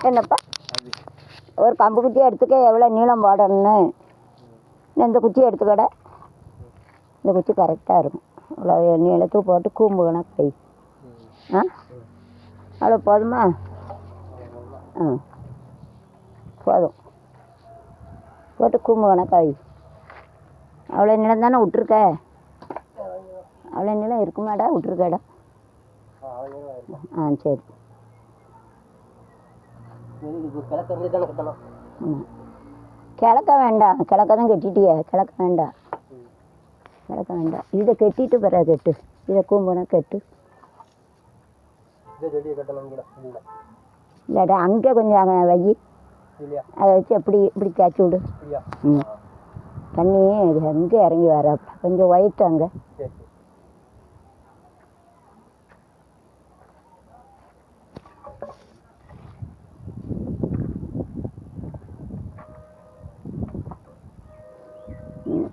என்னப்பா ஒரு கம்பு குச்சி எடுத்துக்க எவ்வளோ நீளம் போடணும்னு இந்த குச்சி எடுத்துக்கட. இந்த குச்சி கரெக்டாக இருக்கும். அவ்வளோ நீளத்துக்கு போட்டு கூம்பு கணக்கு கை. ஆ அவ்வளோ போதுமா? ஆ போதும். போட்டு கூம்பு கணக்கு வை. அவ்வளோ நீளம் தானே விட்ருக்க? அவ்வளோ நீளம் இருக்குமாடா விட்ருக்கடா? ஆ சரி. கிழக்க வேண்டாம், கிழக்க தான் கட்டிட்டியே. கிழக்க வேண்டாம், கிழக்க வேண்டாம். இதை கட்டிட்டு பிறகு கட்டு. இதை கூம்புனா கட்டு. இல்லடா அங்கே கொஞ்சம் வை. அதை வச்சு எப்படி இப்படி தேய்ச்சி விடு. ம் தண்ணி அங்கே இறங்கி வர கொஞ்சம் ஒயிட் அங்கே.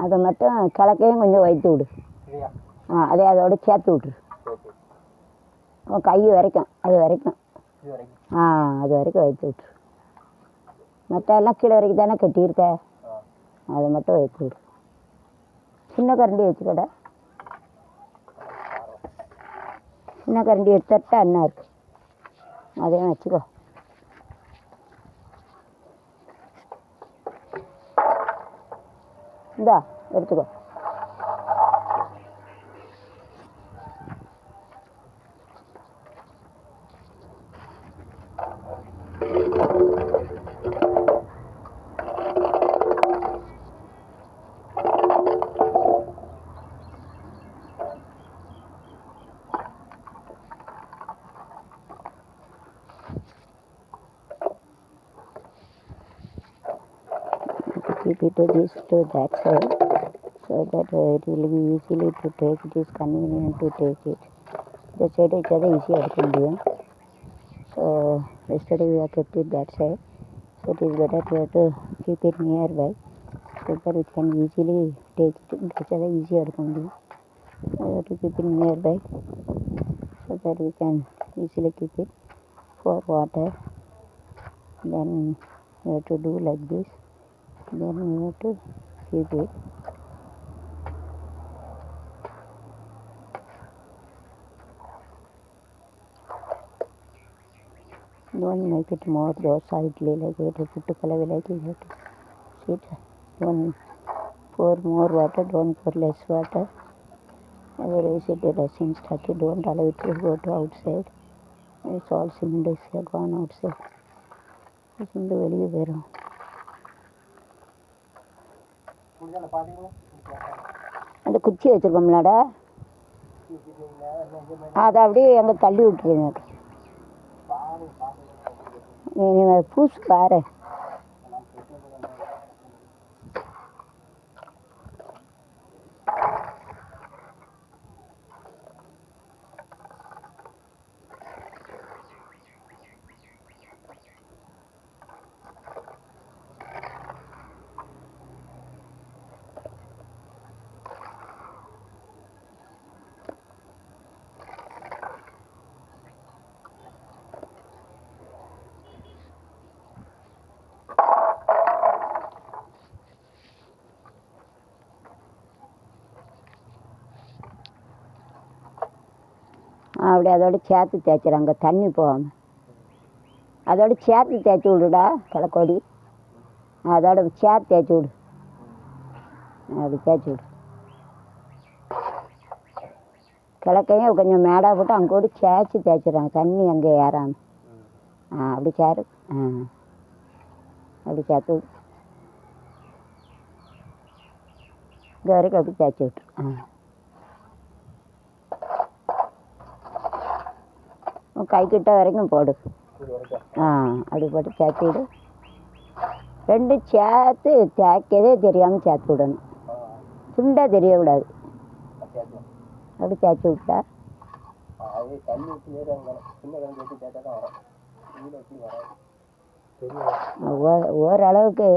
அதை மட்டும் கிழக்கையும் கொஞ்சம் வைத்து விடு. அதே அதோட சேர்த்து விட்ரு. கை வரைக்கும் அது வரைக்கும். அது வரைக்கும் வைத்து விட்ரு. மற்ற எல்லாம் கீழே வரைக்கும் தானே கட்டியிருக்க. அதை மட்டும் வைத்து விடு. சின்ன கரண்டி வச்சுக்கட. சின்ன கரண்டி எடுத்துட்டா என்ன இருக்கு அதையும் வச்சுக்கோ. இந்தா எடுத்துக்கோ. Keep it this to that side so that it will be easily to take. It is convenient to take it. The side each other easy எடுக்க முடியும். So yesterday we have kept it that side. So it is better to keep it nearby so that we can easily take it. Each other easy எடுக்க முடியும். We have to keep it nearby so that we can easily keep it for water. Then we have to do like this. Then we have to keep it. Don't make it more sidely like it. Put color like it. Sit. Don't pour more water. Don't pour less water. Otherwise it doesn't start. Don't allow it to go to outside. It's all cement is gone outside. Cement வெளியே வரும். அந்த குச்சி வச்சுருக்கோம்லடா அதை அப்படியே எங்கே தள்ளி விட்டுருங்க. நீ பூசு பாரு. அப்படி அதோட சேர்த்து தேய்ச்சிடாங்க தண்ணி போகாமல். அதோட சேர்த்து தேய்ச்சி விடுடா கிழக்கோடி. அதோட சேர்த்து தேய்ச்சி விடு. அப்படி தேய்ச்சி விடு. கிழக்கையும் கொஞ்சம் மேடாக போட்டு அங்கோடி சேர்த்து தேய்ச்சிடுறாங்க தண்ணி அங்கே ஏறாமல். அப்படி சேரு. அப்படி சேர்த்து விடு. இது வரைக்கும் அப்படி தேய்ச்சி விட்டுரு. கை கிட்ட வரைக்கும் போடு. அப்படி போட்டு சேர்த்து விடு. ரெண்டும் சேர்த்து தேய்க்கதே தெரியாமல் சேர்த்து விடணும். துண்டாக தெரியக்கூடாது. அப்படி தேய்ச்சி விட்டா ஓரளவுக்கு.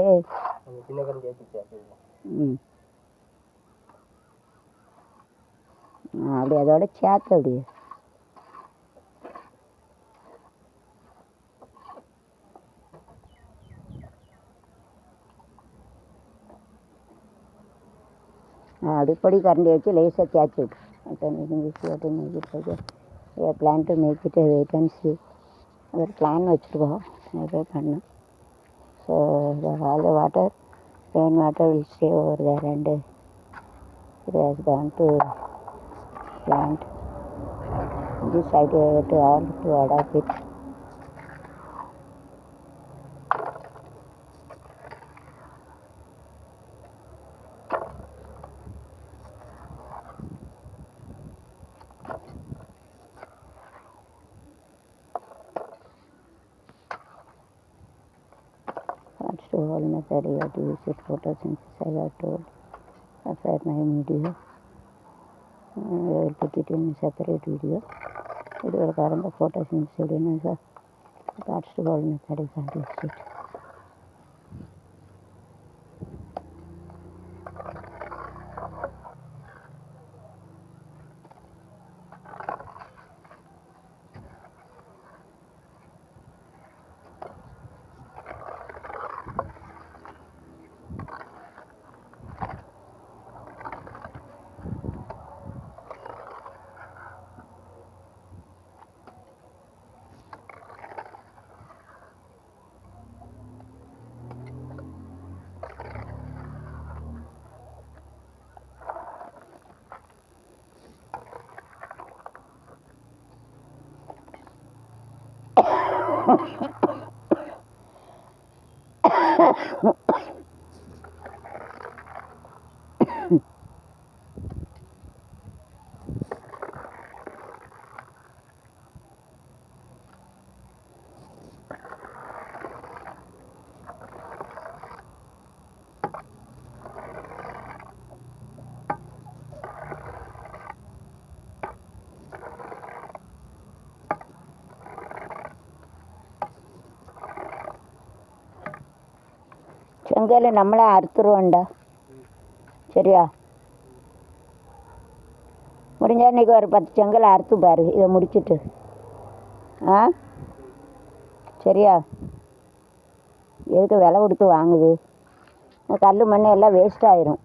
அப்படி அதோட சேர்த்து அப்படியே அடிப்படி கரண்டி வச்சு லேசாக தேய்ச்சி விட்டு plan to make it wait and see ஒரு பிளான் வச்சுருக்கோம் நிறைய பண்ணோம். So all the water rain water will stay over there and it has gone to plant. This side to all to adopt it. First of all, method you have to use it photosynthesis. I have told after my video. I will put it in a separate video. It will cover the photosynthesis video. So first of all, method you have to use it. செங்கல் நம்மளே அறுத்துருவோண்டா. சரியா? முடிஞ்சா இன்றைக்கி ஒரு 10 செங்கல் அறுத்து பாரு இதை முடிச்சுட்டு. சரியா? எதுக்கு விலை கொடுத்து வாங்குது? கல் மண் எல்லாம் வேஸ்ட் ஆயிரும்.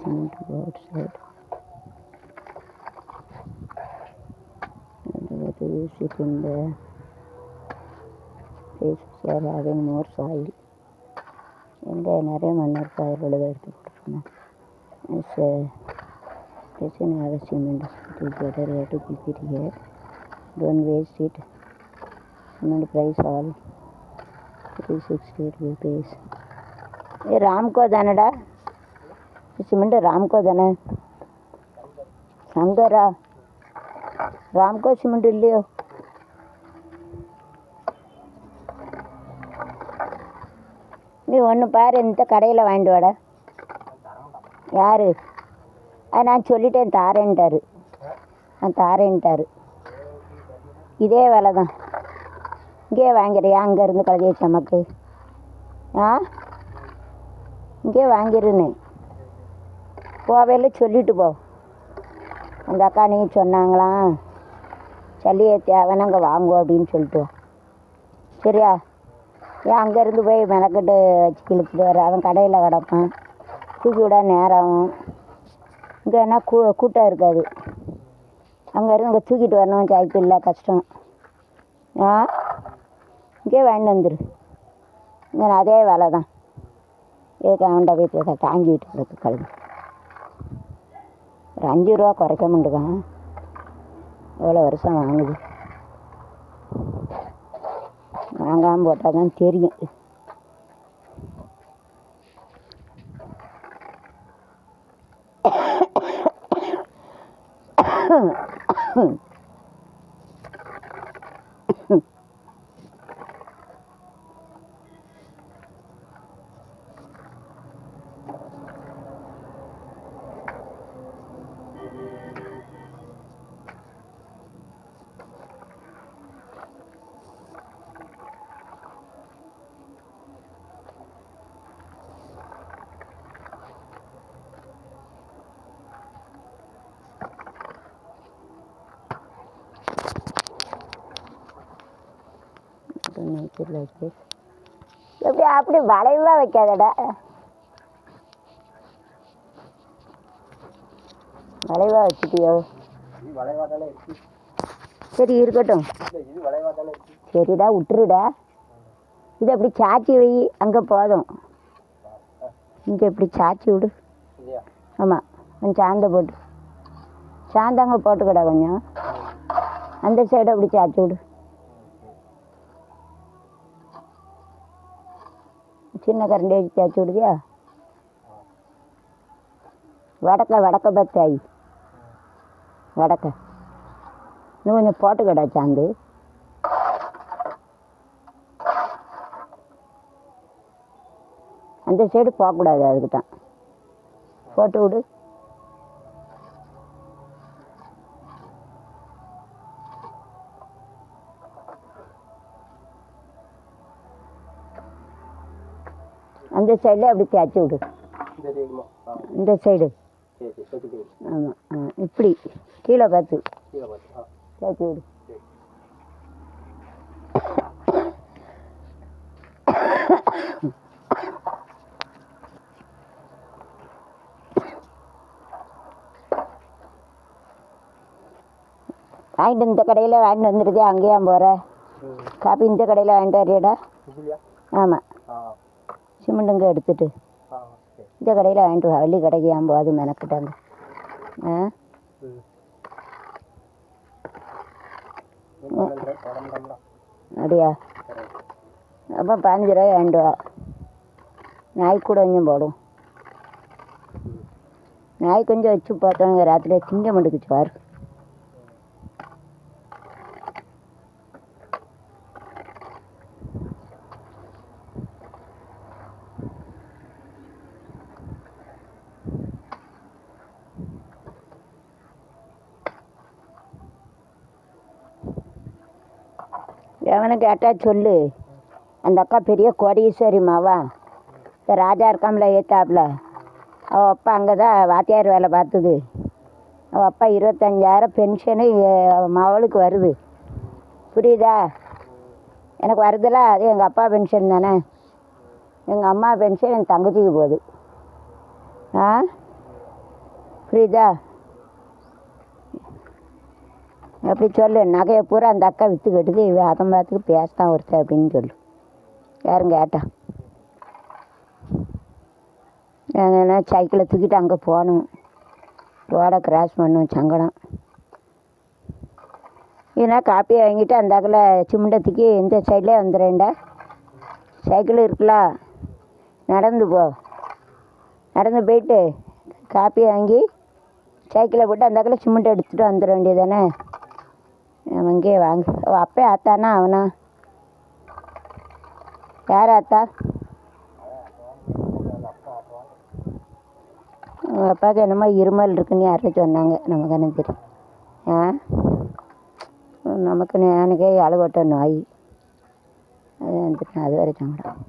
Cement to go outside and we have to use it in the places we are having more soil. எங்கே நிறைய மண்ணர் சாயில் உள்ளதை எடுத்து போட்டுருக்கணும். It's an other cement. It is better we have to keep it here. Don't waste it. Cement price all 368 rupees. ये रामको दानडा cement रामको दाने संगरा रामको cement இல்லையோ? நீ ஒன்று பாரு, இந்த கடையில் வாங்கிட்டு வாடா. யார்? நான் சொல்லிட்டேன் தாரேன்ட்டாரு. தாரேன்ட்டாரு. இதே வேலை தான். இங்கே வாங்கிறியா? அங்கேருந்து கழுதிய சமக்கு. இங்கே வாங்கிருந்தேன். போவையில் சொல்லிட்டு போ. அந்த அக்கா நீங்கள் சொன்னாங்களாம் சல்லியை தேவைன்னா அங்கே வாங்குவோம் அப்படின்னு சொல்லிட்டு. சரியா? ஏன் அங்கேருந்து போய் மெனக்கட்டு வச்சு கிழிச்சிட்டு வர? அவன் கடையில் கிடப்பான். தூக்கி விட நேரம். இங்கே என்ன கூட்டம் இருக்காது. அங்கேருந்து இங்கே தூக்கிட்டு வரணும். சைக்கிளில் கஷ்டம். இங்கே வாங்கிட்டு வந்துடு. இங்கே அதே வேலை தான். ஏதுக்கு அவன்கிட்ட போய் தாங்கிட்டு இருக்கிறது கழுது. ஒரு 5 ரூபா குறைக்க மாட்டேங்கான். எவ்வளோ வருஷம் வாங்குது. வாங்காமல் போட்டால் தான் தெரியும். it like this. எப்படி அப்படி வளைவாக வைக்காதடா, வளைவாக வச்சுட்டியோ? சரி இருக்கட்டும், சரிடா விட்டுருடா. இதை அப்படி சாச்சி வை, அங்கே போதும். இங்கே இப்படி சாச்சி விடு. ஆமாம், கொஞ்சம் சாந்த போட்டு, சாந்தாங்க போட்டுக்கடா கொஞ்சம். அந்த சைடு அப்படி சாச்சி விடு. சின்ன கரண்டி வச்சு தேய்ச்சி விடுதியா? வடக்க பத்தாயி வடக்க இன்னும் கொஞ்சம் போட்டுக்கடா சாந்து. அந்த சைடு போகக்கூடாது, அதுக்கு தான் போட்டு விடு. அந்த சைடில் அப்படி தேய்ச்சி விடு. இந்த சைடு ஆமாம், இப்படி கீழே பார்த்து தேய்ச்சி விடு. வாங்கிட்டு இந்த கடையில் வாங்கிட்டு வந்துடுதே, அங்கேயா போகிற? காப்பி இந்த கடையில் வாங்கிட்டு வரையடா? ஆமாம், சிமெண்ட்டுங்க எடுத்துட்டு இந்த கடையில் வாங்கிட்டு வா. வள்ளி கடைக்கு ஏன் போகாது மெனக்கிட்டாங்க. அப்படியா? அப்போ 15 ரூபாய் வாங்கிட்டு வா. நாய்க்கு கூட கொஞ்சம் போடும். நாய் கொஞ்சம் வச்சு பார்த்தோங்க, ராத்திரி திங்க மாட்டுக்குச்சு பாரு. எவனை கேட்டால் சொல்லு, அந்த அக்கா பெரிய கோடீஸ்வரிமாவா, இந்த ராஜா இருக்காமல ஏத்தாப்புல, அவள் அப்பா அங்கே தான் வாத்தியார் வேலை பார்த்தது. அவள் அப்பா 25,000 பென்ஷனு மவளுக்கு வருது. புரியுதா? எனக்கு வருதுல, அது எங்கள் அப்பா பென்ஷன் தானே. எங்கள் அம்மா பென்ஷன் என் தங்கச்சிக்கு போகுது. புரியுதா? அப்படி சொல்லு. நகையை பூரா அந்த அக்கா விற்று கட்டுது, இவன் அதன் பார்த்துக்கு பேசத்தான் ஒருத்தர் அப்படின்னு சொல்லு. யாரும் கேட்டா? ஏன்னா சைக்கிளை தூக்கிட்டு அங்கே போகணும், ரோடை கிராஸ் பண்ணும், சங்கடம். ஏன்னா காப்பியை வாங்கிட்டு அந்த அக்கில் சிமெண்டத்துக்கு இந்த சைட்லேயே வந்துடுறேன்டா. சைக்கிள் இருக்குல்ல, நடந்து போ. நடந்து போயிட்டு காப்பியை வாங்கி சைக்கிளை போட்டு அந்த அக்கில் சிமெண்ட் எடுத்துகிட்டு வந்துட வேண்டியது தானே. அவன் இங்கே வாங்க. அப்பே ஆத்தானா அவனா? யார் ஆத்தா? உங்கள் அப்பாவுக்கு என்னமோ இருமல் இருக்குன்னு யாரும் சொன்னாங்க, நமக்கு என்ன தெரியும். நமக்கு எனக்கே அழுகட்ட நோய், அது வந்துட்டு அது வரை சங்கடம்.